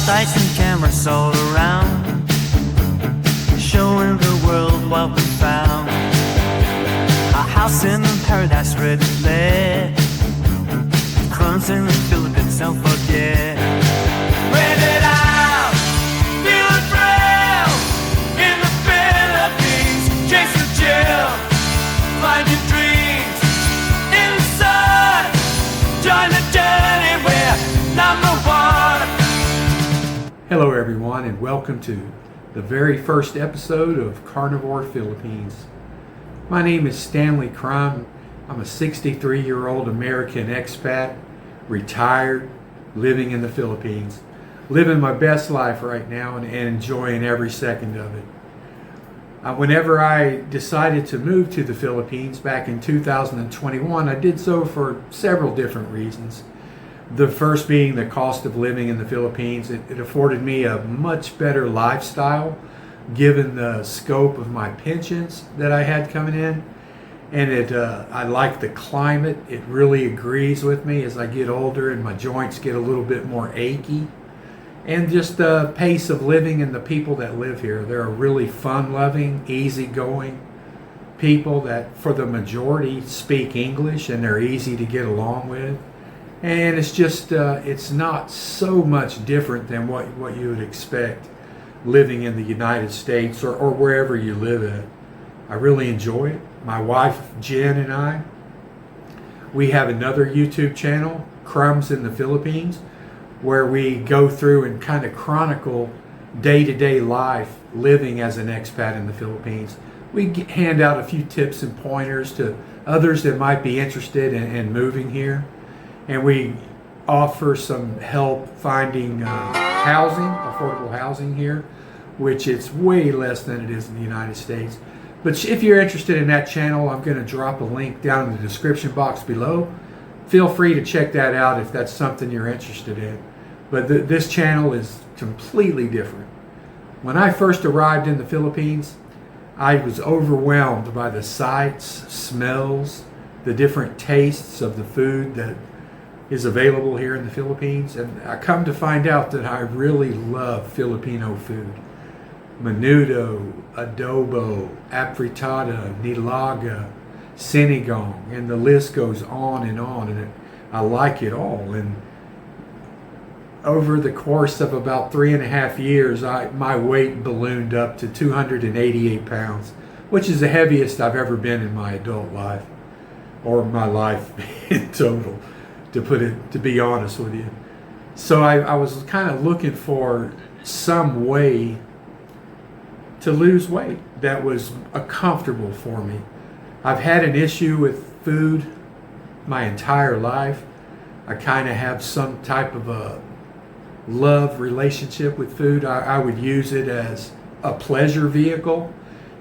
Spotlights and cameras all around, showing the world what we found. A house in paradise ready lit, crumbs in the Philippines, don't forget. Rent it out, feel the thrill in the Philippines. Chase the chill, find your dreams in the sun. Join the journey, we're number one. Hello everyone, and welcome to the very first episode of Carnivore Philippines. My name is Stanley Crum. I'm a 63-year-old American expat, retired, living in the Philippines. Living my best life right now and enjoying every second of it. Whenever I decided to move to the Philippines back in 2021, I did so for several different reasons. The first being the cost of living in the Philippines. It afforded me a much better lifestyle given the scope of my pensions that I had coming in. And I like the climate. It really agrees with me as I get older and my joints get a little bit more achy. And just the pace of living and the people that live here. They're a really fun-loving, easygoing people that for the majority speak English and they're easy to get along with. And it's just, it's not so much different than what you would expect living in the United States or wherever you live at. I really enjoy it. My wife, Jen, and I, we have another YouTube channel, Crumbs in the Philippines, where we go through and kind of chronicle day-to-day life living as an expat in the Philippines. We hand out a few tips and pointers to others that might be interested in moving here. And we offer some help finding housing, affordable housing here, which is way less than it is in the United States. But if you're interested in that channel, I'm going to drop a link down in the description box below. Feel free to check that out if that's something you're interested in. But this channel is completely different. When I first arrived in the Philippines, I was overwhelmed by the sights, smells, the different tastes of the food that is available here in the Philippines. And I come to find out that I really love Filipino food. Menudo, adobo, afritada, nilaga, sinigang, and the list goes on, and I like it all. And over the course of about 3.5 years, my weight ballooned up to 288 pounds, which is the heaviest I've ever been in my adult life, or my life in total, to be honest with you. So I was kind of looking for some way to lose weight that was comfortable for me. I've had an issue with food my entire life. I kind of have some type of a love relationship with food. I would use it as a pleasure vehicle,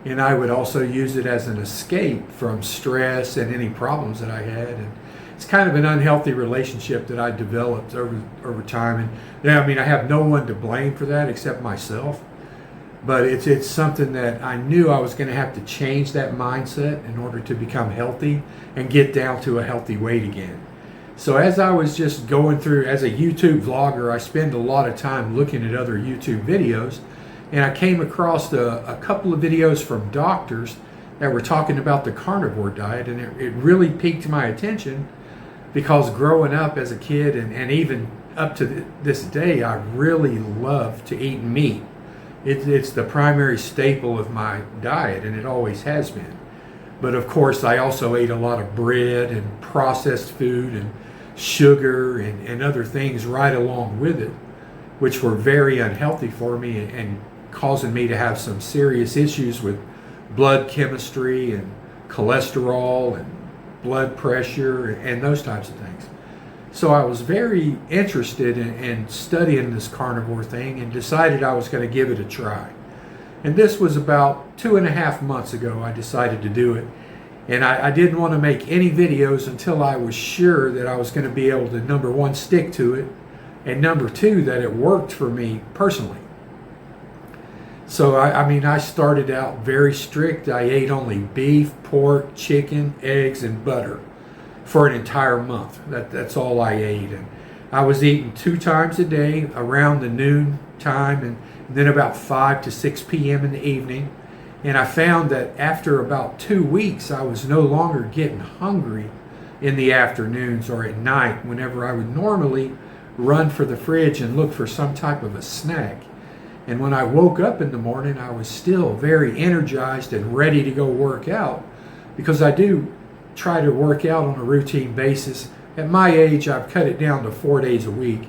and I would also use it as an escape from stress and any problems that I had. And it's kind of an unhealthy relationship that I developed over time. And yeah, I mean, I have no one to blame for that except myself. But it's something that I knew I was going to have to change that mindset in order to become healthy and get down to a healthy weight again. So as I was just going through, as a YouTube vlogger, I spend a lot of time looking at other YouTube videos, and I came across a couple of videos from doctors that were talking about the carnivore diet, and it really piqued my attention because growing up as a kid and even up to this day, I really love to eat meat. It's the primary staple of my diet, and it always has been. But of course, I also ate a lot of bread and processed food and sugar and other things right along with it, which were very unhealthy for me and causing me to have some serious issues with blood chemistry and cholesterol and blood pressure and those types of things. So I was very interested in studying this carnivore thing and decided I was going to give it a try. And this was about 2.5 months ago I decided to do it. And I didn't want to make any videos until I was sure that I was going to be able to, number one, stick to it, and number two, that it worked for me personally. So I started out very strict. I ate only beef, pork, chicken, eggs, and butter for an entire month. That's all I ate. And I was eating 2 times a day around the noon time, and then about 5 to 6 p.m. in the evening. And I found that after about 2 weeks, I was no longer getting hungry in the afternoons or at night whenever I would normally run for the fridge and look for some type of a snack. And when I woke up in the morning, I was still very energized and ready to go work out, because I do try to work out on a routine basis. At my age, I've cut it down to 4 days a week,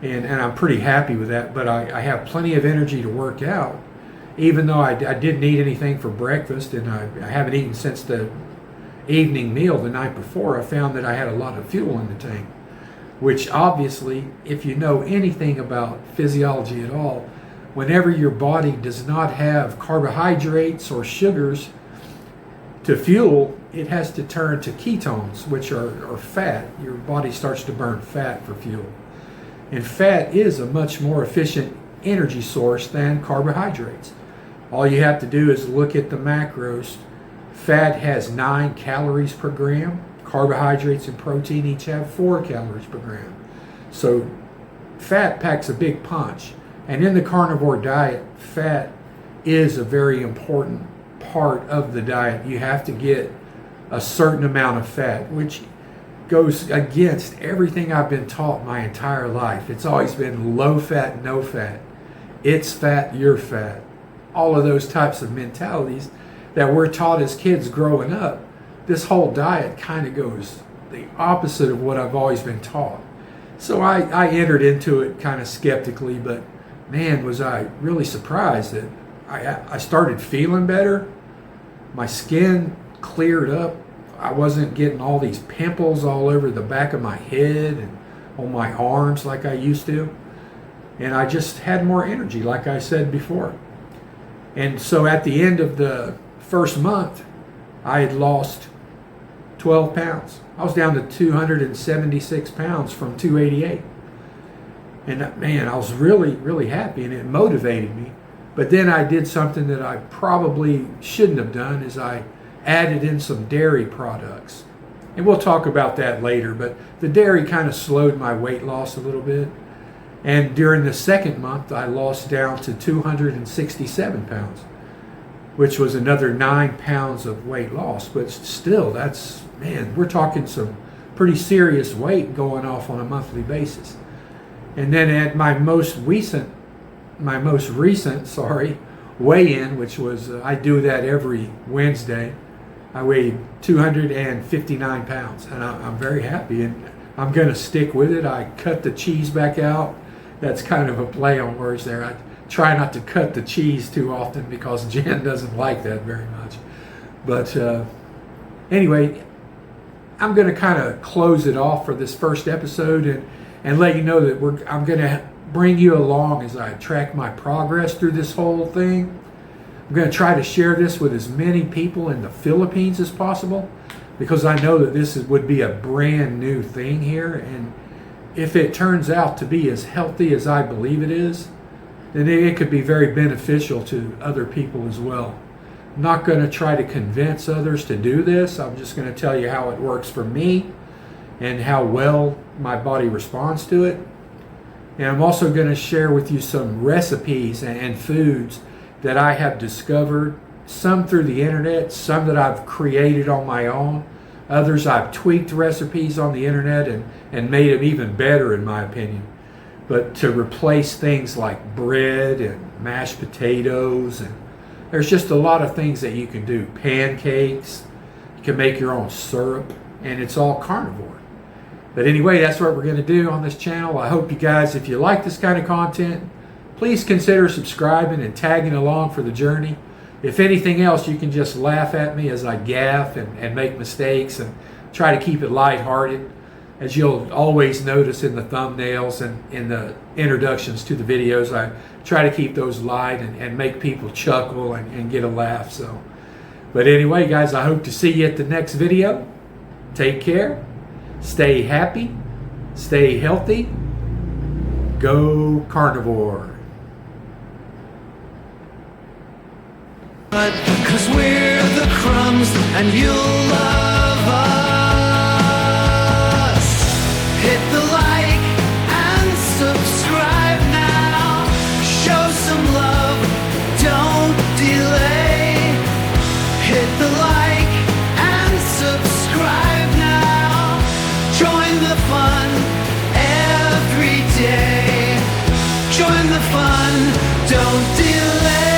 and I'm pretty happy with that. But I have plenty of energy to work out, even though I didn't eat anything for breakfast, and I haven't eaten since the evening meal the night before. I found that I had a lot of fuel in the tank, which obviously, if you know anything about physiology at all, whenever your body does not have carbohydrates or sugars to fuel, it has to turn to ketones, which are fat. Your body starts to burn fat for fuel. And fat is a much more efficient energy source than carbohydrates. All you have to do is look at the macros. Fat has 9 calories per gram. Carbohydrates and protein each have 4 calories per gram. So fat packs a big punch. And in the carnivore diet, fat is a very important part of the diet. You have to get a certain amount of fat, which goes against everything I've been taught my entire life. It's always been low fat, no fat. It's fat, you're fat. All of those types of mentalities that we're taught as kids growing up. This whole diet kind of goes the opposite of what I've always been taught. So I entered into it kind of skeptically, but man, was I really surprised that I started feeling better. My skin cleared up. I wasn't getting all these pimples all over the back of my head and on my arms like I used to. And I just had more energy, like I said before. And so at the end of the first month, I had lost 12 pounds. I was down to 276 pounds from 288. And man, I was really, really happy, and it motivated me. But then I did something that I probably shouldn't have done, is I added in some dairy products. And we'll talk about that later, but the dairy kind of slowed my weight loss a little bit. And during the second month, I lost down to 267 pounds, which was another 9 pounds of weight loss. But still, that's, man, we're talking some pretty serious weight going off on a monthly basis. And then at my most recent weigh-in, which was, I do that every Wednesday, I weighed 259 pounds, and I'm very happy, and I'm going to stick with it. I cut the cheese back out. That's kind of a play on words there. I try not to cut the cheese too often because Jen doesn't like that very much. But anyway, I'm going to kind of close it off for this first episode and let you know that I'm going to bring you along as I track my progress through this whole thing. I'm going to try to share this with as many people in the Philippines as possible, because I know that this would be a brand new thing here. And if it turns out to be as healthy as I believe it is, then it could be very beneficial to other people as well. I'm not going to try to convince others to do this. I'm just going to tell you how it works for me and how well my body responds to it. And I'm also going to share with you some recipes and foods that I have discovered, some through the internet, some that I've created on my own. Others I've tweaked recipes on the internet and made them even better, in my opinion. But to replace things like bread and mashed potatoes, and there's just a lot of things that you can do. Pancakes, you can make your own syrup, and it's all carnivore. But anyway, that's what we're going to do on this channel. I hope you guys, if you like this kind of content, please consider subscribing and tagging along for the journey. If anything else, you can just laugh at me as I gaffe and make mistakes and try to keep it lighthearted. As you'll always notice in the thumbnails and in the introductions to the videos, I try to keep those light and make people chuckle and get a laugh. So, but anyway, guys, I hope to see you at the next video. Take care. Stay happy. Stay healthy. Go carnivore. Cause we're the crumbs and you'll love us. Hit the like join the fun. Don't delay.